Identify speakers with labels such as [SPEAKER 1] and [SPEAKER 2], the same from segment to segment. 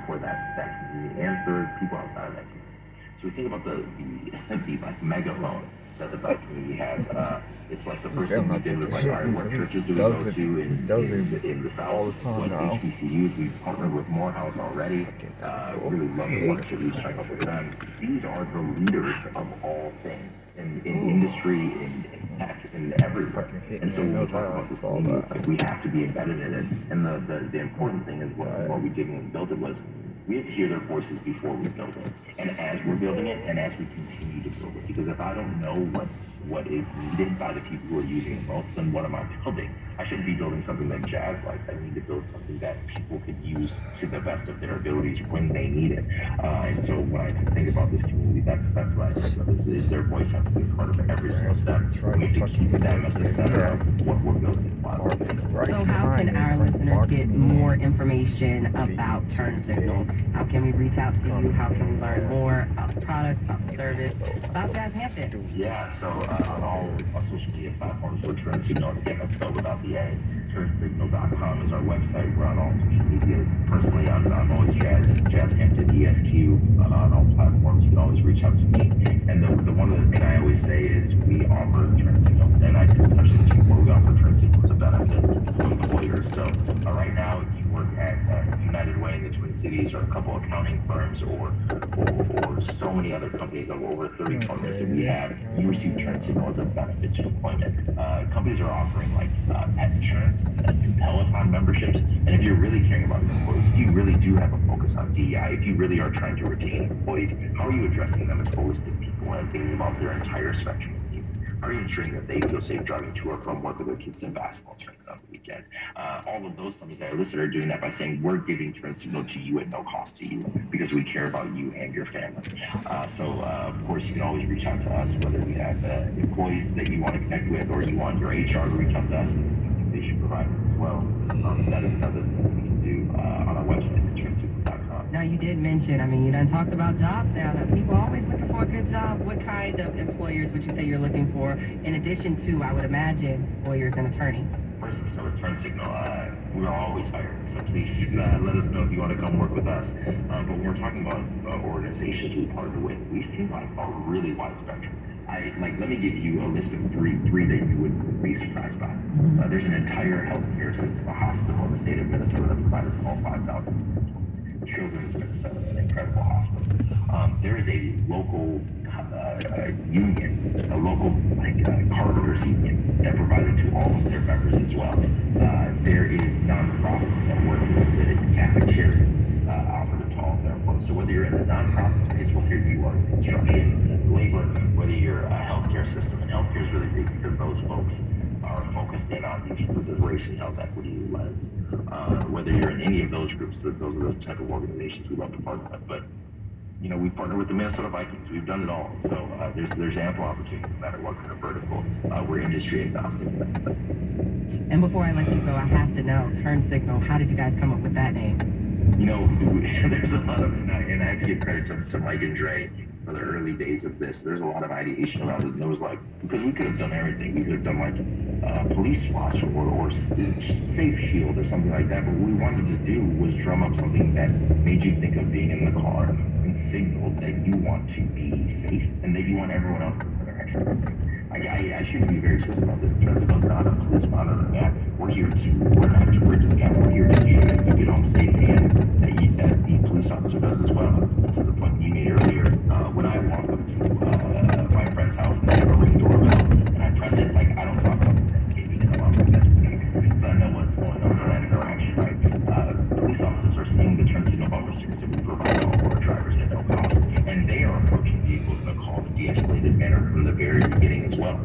[SPEAKER 1] for that community and for people outside of that community. So we think about the like megaphone that the Black community has. It's like the first thing we did with like, all right, what churches do we go to in the South?
[SPEAKER 2] All the time
[SPEAKER 1] what
[SPEAKER 2] now.
[SPEAKER 1] HBCUs? We've partnered with Morehouse already. Really love the partnership we've struck up with them. These are the leaders of all things in industry, in tech, in everywhere. And so when we talk about this community, like, we have to be embedded in it. And the important thing is what we did when we built it was we have to hear their voices before we build it. And as we're building it, and as we continue to build it, because if I don't know what is needed by the people who are using it most, then what am I building? I shouldn't be building something that Jazz likes. I need to build something that people could use to the best of their abilities when they need it. And so when I think about this community, that's what I think of is their voice has to be part of every single step. We have to keep them at the center of what we're building.
[SPEAKER 3] So how can our listeners get more information about Turn Signal? How can we reach out to you? How can we learn more about the product, about the service, about Jazz Hampton?
[SPEAKER 1] Yeah, so on all social media platforms, we're Turn Signal, again, that's spelled without the A. TurnSignal.com is our website. We're on all social media. Personally, I'm always Jazz Hampton ESQ on all platforms. You can always reach out to me. And the one other thing I always say is we offer Turn Signal, and I touched this before, we offer Turn Signal as a benefit to employers. So right now, if you work at United Way in the Twin Cities, or a couple accounting firms, or so many other companies, of over 30 partners that we have, you receive Turn Signal as a benefit to employment. Companies are offering like pet insurance and Peloton memberships, and if you're really caring about employees, if you really do have a focus on DEI, if you really are trying to retain employees, how are you addressing them as holistic people and thinking about their entire spectrum of needs? How are you ensuring that they feel safe driving to or from work with their kids in basketball tournament on the weekend? All of those companies that are listed are doing that by saying we're giving Turn Signal to you at no cost to you because we care about you and your family. Of course, you can always reach out to us, whether we have employees that you want to connect with or you want your HR to reach out to us. They should provide it as well. That is another thing we can do on our website, TurnSignal.com.
[SPEAKER 3] Now, you did mention, you done talked about jobs now. People are always looking for a good job. What kind of employers would you say you're looking for, in addition to, I would imagine, lawyers and attorneys?
[SPEAKER 1] First, so with Turn Signal, we're always hiring. So please let us know if you want to come work with us. But when we're talking about organizations we partner with, we see like a really wide spectrum. Let me give you a list of three that you would be surprised by. There's an entire healthcare system, a hospital in the state of Minnesota that provides all 5,000 Children's Minnesota, an incredible hospital. There is a local union, a local carpenters union that provided to all of their members as well. There is nonprofits that work with Catholic charities offered to all of their employees. So whether you're in the nonprofit space, whether you are in construction and labor, whether you're a healthcare system, and healthcare is really big because those folks are focused in on these groups of race and health equity lens. Whether you're in any of those groups, those are those type of organizations we love to partner with. But we partner with the Minnesota Vikings. We've done it all. So there's ample opportunity no matter what kind of vertical. We're industry agnostic.
[SPEAKER 3] And before I let you go, I have to know, Turn Signal, how did you guys come up with that name?
[SPEAKER 1] There's a lot of, and I have to give credit to Mike and Dre for the early days of this. There's a lot of ideation around it. And it was like, because we could have done everything. We could have done like police watch or safe shield or something like that. But what we wanted to do was drum up something that made you think of being in the car and signal that you want to be safe and that you want everyone else to put their extra safe. I should be very explicit about this. Turn Signal is not a police monitoring app. We're not to bridge the gap. We're here to ensure that you get home safe and that the police officer does as well. To the point you made earlier, when I walk up to my friend's house and they have a ring doorbell and I press it, I don't talk about gaming and I'm so I know what's going on in that interaction, right? Police officers are seeing the Turn Signal bumper stickers that we provide all of our drivers at no cost, and they are approaching vehicles in a calm, de-escalated manner from the very beginning as well.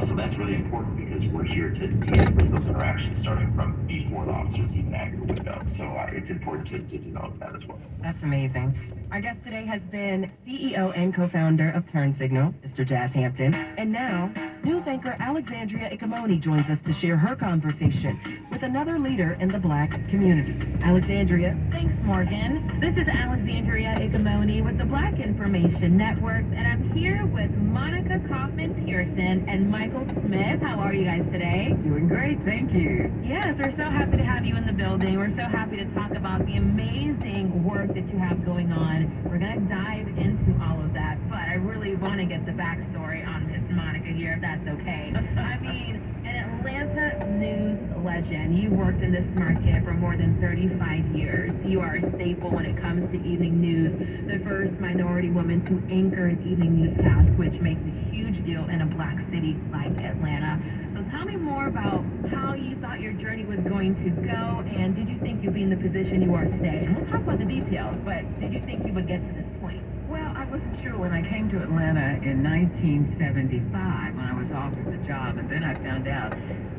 [SPEAKER 1] So that's really important because we're here to de-escalate those interactions starting from before the officers even enter the window. So it's important to develop that as well.
[SPEAKER 3] That's amazing. Our guest today has been CEO and co-founder of Turn Signal, Mr. Jazz Hampton. And now, news anchor Alexandria Icamoni joins us to share her conversation with another leader in the Black community. Alexandria.
[SPEAKER 4] Thanks, Morgan. This is Alexandria Icamoni with the Black Information Network, and I'm here with Monica Kaufman-Pearson and Michael Smith. How are you guys today?
[SPEAKER 3] Doing great, thank you.
[SPEAKER 4] Yes, we're so happy to have you in the building. We're so happy to talk about the amazing work that you have going on. We're going to dive into all of that, but I really want to get the backstory on Miss Monica here, if that's okay. I mean, an Atlanta news legend. You worked in this market for more than 35 years. You are a staple when it comes to evening news. The first minority woman to anchor an evening newscast, which makes a huge deal in a black city like Atlanta. So tell me more about how you thought your journey was going to go, and did you think you'd be in the position you are today? And we'll talk about the details, but did you think you would get to this point?
[SPEAKER 3] Well, I wasn't sure when I came to Atlanta in 1975 when I was offered the job, and then I found out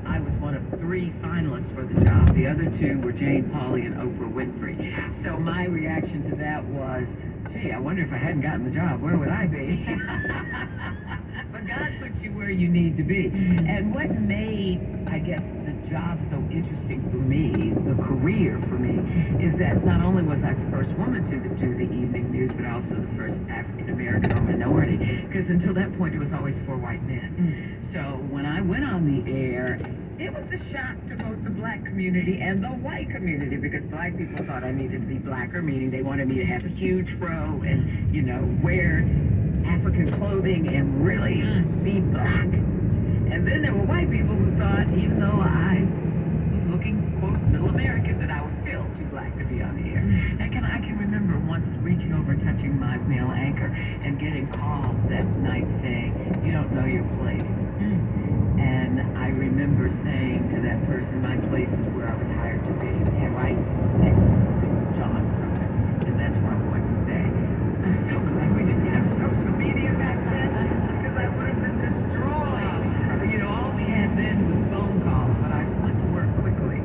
[SPEAKER 3] I was one of 3 finalists for the job. The other 2 were Jane Pauley and Oprah Winfrey. So my reaction to that was, gee, I wonder if I hadn't gotten the job, where would I be? But God puts you where you need to be. And what made, I guess, the job so interesting for me, the career for me, is that not only was I the first woman to do the evening news, but also the first African-American or minority, because until that point, it was always 4 white men. So when I went on the air, it was a shock to both the black community and the white community, because black people thought I needed to be blacker, meaning they wanted me to have a huge fro and, you know, wear African clothing and really be black. And then there were white people who thought, even though I was looking, quote, middle American, that I was still too black to be on the air. And I can remember once reaching over, touching my male anchor, and getting calls that night saying, you don't know your place. And I remember saying to that person, my place is where I was hired to be, and right next to John Cruz, and that's where I'm going to stay. I'm so glad we didn't have social media back then, because I would have been destroyed. You know, all we had then was phone calls, but I went to work quickly,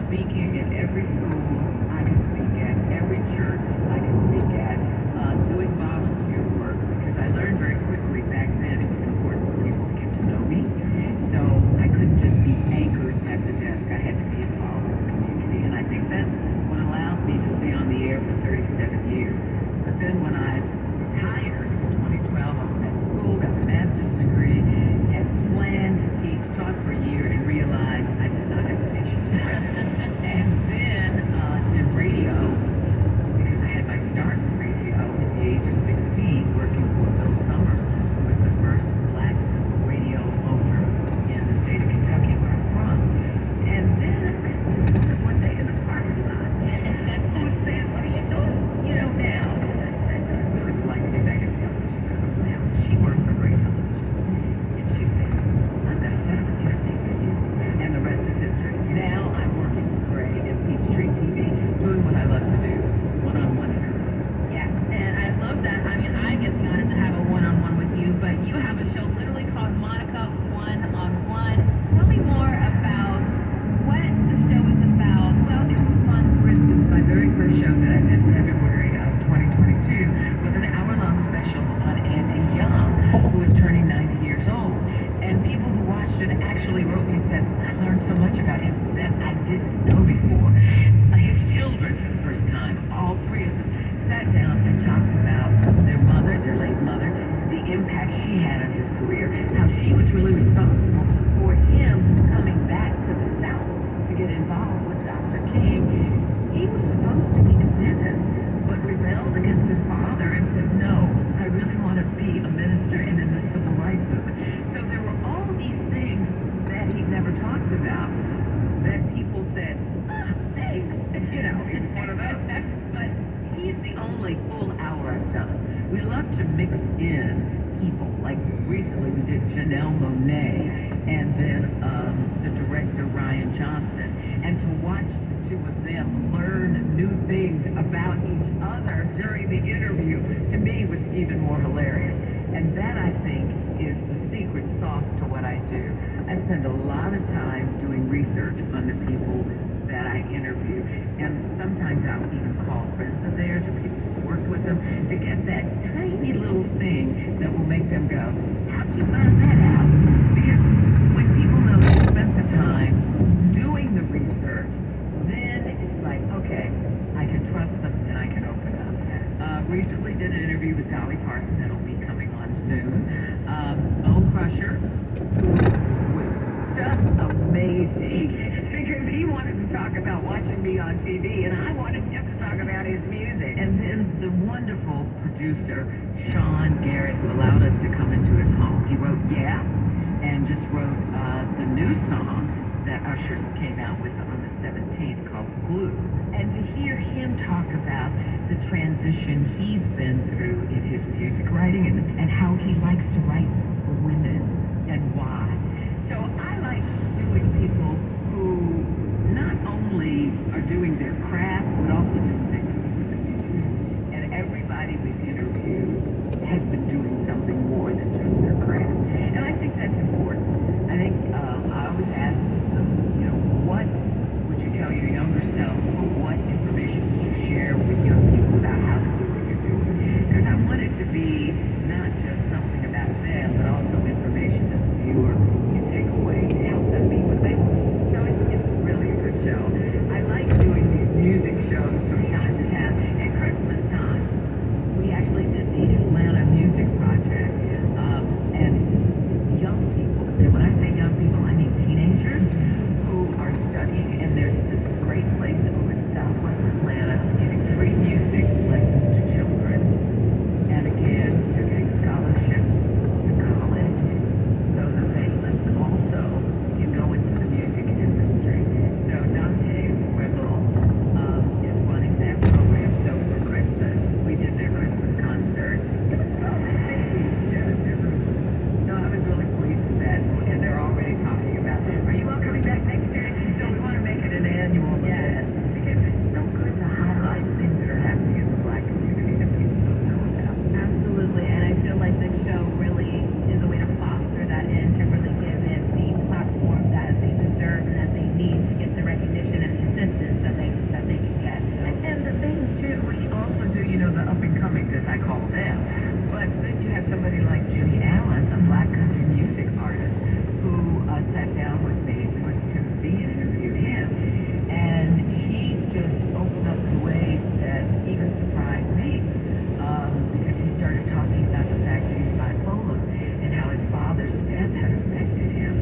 [SPEAKER 3] speaking at every school I could speak at, every church I could speak at, doing volunteer work, because I learned very quickly back then it was important for people to get to know me. So I couldn't just be anchored at the desk. I had to be involved in the community. And I think that's what allowed me to stay on the air for 37 years. But then when I retired in 2012, I was at school, got my master's degree, had planned to teach, taught for a year, and realized I did not have the patience for it. And then did radio, because I had my start in radio at the age of 16, working for Bill Summers, who was the first black radio owner in the state of Kentucky, where I'm from. And then one day in the parking lot, who was saying, what are you doing, you know, now? And I said, I really would like to be back in television. Now, she worked for Great Television. And she said, I'm going to set up an interview with you. And the rest is history. Now I'm working for Gray and Peachtree TV, doing what I love to do, one-on-one interviews.
[SPEAKER 4] Yeah, and I love that. I mean, I get the honor to have a one-on-one with you, but you have a show literally called Monica One-on-One. Tell me more about what the show is about. Well, it was fun.
[SPEAKER 3] For instance, my very first show that I did in February of 2022 was an hour-long special on Andy Young, who was turning 90 years old. And people who watched it actually wrote me and said, I learned so much about him that I didn't know before. His children, for the first time, all 3 of them, sat down and talked about their mother, their late mother, the impact she had on his career, how she was really responsible for him coming back to the South to get involved with Dr. King. He was supposed to be a dentist, but rebelled against his father and said, no, I really want to be a minister and in the civil rights movement. So there were all these things that he never talked about that people said, thanks, you know, it's one of those. But he's the only full hour I've done. We love to mix in people. Like recently we did Janelle Monáe and then the director Ryan Johnson. And to watch the 2 of them learn new things about each other during the interview, to me was even more hilarious. And that, I think, is the secret sauce to what I do. I spend a lot of time doing research on the people that I interview. And sometimes I'll even call friends of theirs or people who worked with them to get that tiny little thing that will make them go, how'd you find that out? Because when people know you spent the time doing the research, then it's like, okay, I can trust them and I can open up. Recently did an interview with Dolly Parton that'll be coming on soon. Bone Crusher, who was just amazing because he wanted to talk talk about watching me on TV, and I wanted him to talk about his music. And then the wonderful producer, Sean Garrett, who allowed us to come into his home. He wrote Yeah, and just wrote the new song that Usher came out with on the 17th called Glue. And to hear him talk about the transition he's been through in his music writing and how he likes to write for women and why. So I like doing people who not only are doing their craft, but also doing things with the music. And everybody we've interviewed has been doing something more than just their craft. And I think that's important. I think I always ask them, what would you tell your younger self, or what information would you share with young people about how to do what you're doing? Because I want it to be not just something about them, but also information that the viewer can take away to help them be what they want. So it's really a good show. I like doing these music shows from time to time. At Christmas time, we actually did the Atlanta Music Project, and young people, and when I say young people, I mean teenagers who are studying, and there's this great place over in southwest Atlanta giving free music lessons to children. And again, they're getting scholarships to college so that they also can go into the music industry. So Dante Rebel is running that program. So for Christmas, we did their Christmas concert. It was so no, I was really pleased with that. And they're already talking about, are you all coming back next year? So we want to make it an annual event because it's so good to highlight things that are happening in the Black community that people don't know about.
[SPEAKER 4] Absolutely, and I feel like this show really is a way to foster that and to really give it the platform that they deserve and that they need to get the recognition and the assistance that they can get.
[SPEAKER 3] And the thing too, we also do, the up and coming, as I call them. But then you have somebody like Jimmy Allen, a Black country music artist, who sat down with me to Tennessee and interviewed him. And he just opened up in ways that even surprised me, because he started talking about the fact that he's bipolar and how his father's death had affected him,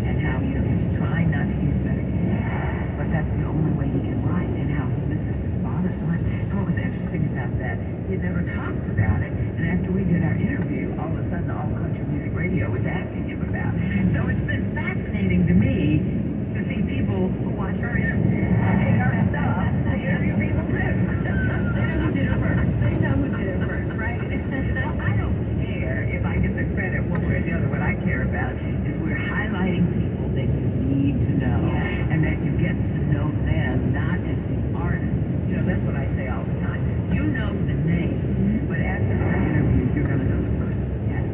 [SPEAKER 3] and how he was trying not to use medication, but that's the only way he can write, and how he misses his father so much. And what was interesting about that, he never talked about it. And after we did our interview, all of a sudden, All Country Music Radio was asking him about it. So it's been fascinating to me to see people who watch our interview take our stuff, they interview people too. They know who did it first. They know who did it first, right? Well, I don't care if I get the credit one way or the other. What I care about is we're highlighting people that you need to know, and that you get to know them, not as the artist. That's what I say all the time. You know the name, but after our interview, you're going to know the person.
[SPEAKER 4] Yes.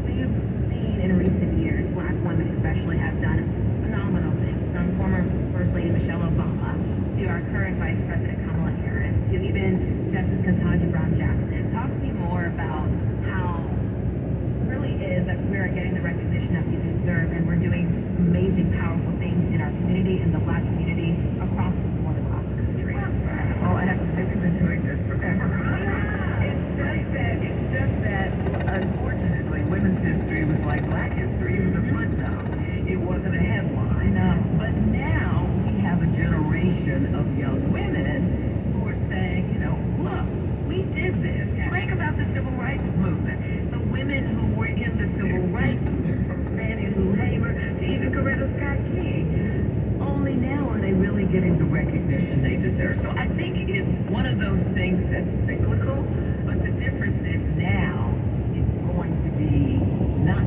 [SPEAKER 4] So you've seen in recent years, Black women especially have done phenomenal things, from former First Lady Michelle Obama to our current Vice President Kamala Harris to even Justice Ketanji Brown Jackson. Talk to me more about how it really is that we're getting the recognition that we deserve, and we're doing amazing, powerful things in our community, in the Black community, across the board, across the country.
[SPEAKER 3] Oh, I have to say we've been doing this forever. It's just that, unfortunately, women's history was like Black history. It was a footnote. It wasn't a headline.
[SPEAKER 4] No.
[SPEAKER 3] But now we have a generation of young women who are saying, look, we did this. Think about the civil rights movement. The women who were in the civil rights movement, from Fannie Lou Hamer to even Coretta Scott King. Only now are they really getting the recognition they deserve. So I think it's one of those things that's cyclical, but the difference is now it's going to be not